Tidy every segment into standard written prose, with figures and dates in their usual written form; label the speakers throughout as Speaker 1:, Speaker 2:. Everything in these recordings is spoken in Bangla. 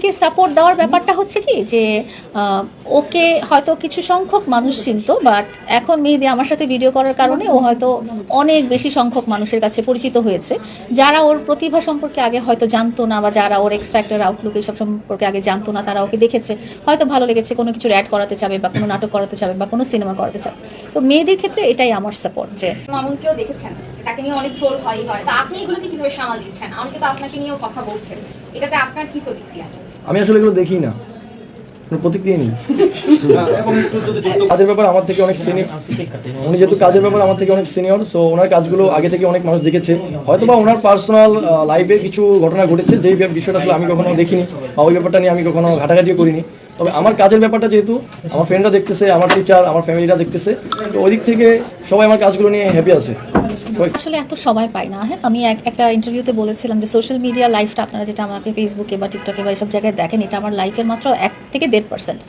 Speaker 1: মেহেদীকে সাপোর্ট দেওয়ার ব্যাপারটা হচ্ছে কি যে ওকে হয়তো কিছু সংখ্যক মানুষ চিনত, বাট এখন মেহেদী আমার সাথে ভিডিও করার কারণে ও হয়তো অনেক বেশি সংখ্যক মানুষের কাছে পরিচিত হয়েছে, যারা ওর প্রতিভা সম্পর্কে আগে হয়তো জানতো না, বা যারা ওর এক্স ফ্যাক্টর আউটলুক এসব সম্পর্কে আগে জানতো না, তারা ওকে দেখেছে, হয়তো ভালো লেগেছে, কোনো কিছুর অ্যাড করাতে চাবে বা কোনো নাটক করাতে চাবে বা কোনো সিনেমা করাতে চাবে। তো মেহেদীর ক্ষেত্রে এটাই আমার সাপোর্ট। যে
Speaker 2: মামুনকেও দেখেছেন যে তাকে নিয়ে অনেক ট্রোল হয়, তা আপনি এগুলোকে কিভাবে সামাল দিচ্ছেন? অনেকে তো আপনাকে নিয়েও কথা বলছেন, এটাতে আপনার কি প্রতিক্রিয়া?
Speaker 3: আমি আসলে এগুলো দেখি না, প্রতিক্রিয়া নেই। কাজের ব্যাপার আমার থেকে অনেক সিনিয়র, উনি যেহেতু কাজের ব্যাপার আমার থেকে অনেক সিনিয়র, সো ওনার কাজগুলো আগে থেকে অনেক মানুষ দেখেছে। হয়তো বা ওনার পার্সোনাল লাইফে কিছু ঘটনা ঘটেছে যেই বিষয়টা আসলে আমি কখনো দেখিনি, বা ওই ব্যাপারটা নিয়ে আমি কখনো ঘাটাঘাটিও করিনি। তবে আমার কাজের ব্যাপারটা যেহেতু আমার ফ্রেন্ডরা দেখতেছে, আমার টিচার, আমার ফ্যামিলিরা দেখতেছে, তো ওই দিক থেকে সবাই আমার কাজগুলো নিয়ে হ্যাপি আছে।
Speaker 1: আসলে এত সময় পাই না। হ্যাঁ, আমি একটা ইন্টারভিউতে বলেছিলাম যে সোশ্যাল মিডিয়া লাইফটা আপনারা যেটা আমাকে ফেসবুকে বা টিকটকে বা এইসব জায়গায় দেখেন, এটা আমার লাইফের মাত্র 1 থেকে 1.5%।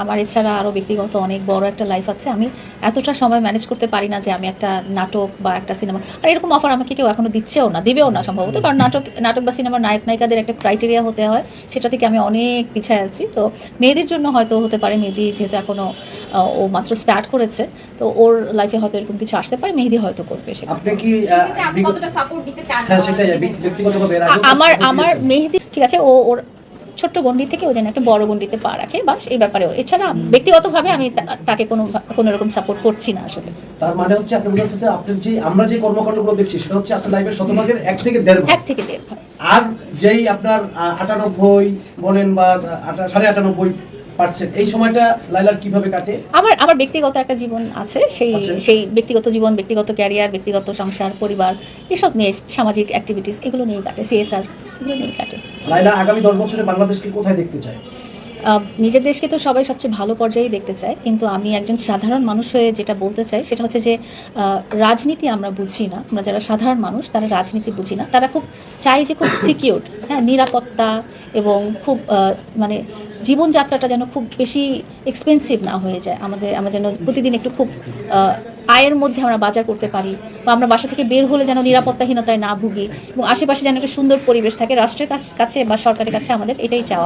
Speaker 1: আমার এছাড়া আরও ব্যক্তিগত অনেক বড় একটা লাইফ আছে। আমি এতটা সময় ম্যানেজ করতে পারি না যে আমি একটা নাটক বা একটা সিনেমা, আর এরকম অফার আমাকে কেউ এখনো দিচ্ছেও না, দিবেও না সম্ভবত, কারণ নাটক বা সিনেমার নায়ক নায়িকাদের একটা ক্রাইটেরিয়া হতে হয়, সেটা থেকে আমি অনেক পিছায় আছি। তো মেয়েদের জন্য হয়তো হতে পারে, মেহেদী যেহেতু এখনও ও মাত্র স্টার্ট করেছে, তো ওর লাইফে হয়তো এরকম কিছু আসতে পারে, মেহেদী হয়তো করবে সেটা। আমার মেহেদী ঠিক আছে, ওর ছোট্ট গণ্ডি থেকে ও যেন একটা বড় গণ্ডিতে পা রাখে, বা এই ব্যাপারেও। এছাড়া ব্যক্তিগতভাবে আমি তাকে কোনো রকম সাপোর্ট করছি না আসলে।
Speaker 4: তার মানে হচ্ছে আপনি বলছেন যে আপনার যে আমরা যে কর্মকাণ্ডগুলো দেখছি সেটা হচ্ছে আপনার লাইফের শতভাগের 1 থেকে 1.5 ভাগ। আর যেই আপনার 98 বলেন বা 98.5% এই সময়টা লাইলার কিভাবে কাটে?
Speaker 1: আমার ব্যক্তিগত একটা জীবন আছে, সেই ব্যক্তিগত জীবন, ব্যক্তিগত ক্যারিয়ার, ব্যক্তিগত সংসার, পরিবার, এসব নিয়ে, সামাজিক অ্যাক্টিভিটিস, এগুলো নিয়ে কাটে, CSR, এগুলো নিয়ে কাটে।
Speaker 4: লাইলা আগামী 10 বছরে বাংলাদেশকে কোথায় দেখতে চায়?
Speaker 1: নিজের দেশকে তো সবাই সবচেয়ে ভালো পর্যায়ে দেখতে চায়, কিন্তু আমি একজন সাধারণ মানুষ হয়ে যেটা বলতে চাই সেটা হচ্ছে যে রাজনীতি আমরা বুঝি না। আমরা যারা সাধারণ মানুষ তারা রাজনীতি বুঝি না। তারা খুব চাই যে খুব সিকিউরড, হ্যাঁ, নিরাপত্তা, এবং খুব মানে জীবনযাত্রাটা যেন খুব বেশি এক্সপেন্সিভ না হয়ে যায়। আমরা যেন প্রতিদিন একটু খুব আয়ের মধ্যে আমরা বাজার করতে পারি, বা আমরা বাসা থেকে বের হলে যেন নিরাপত্তাহীনতায় না ভুগি, এবং আশেপাশে যেন একটা সুন্দর পরিবেশ থাকে। রাষ্ট্রের কাছে বা সরকারের কাছে আমাদের এটাই চাওয়া।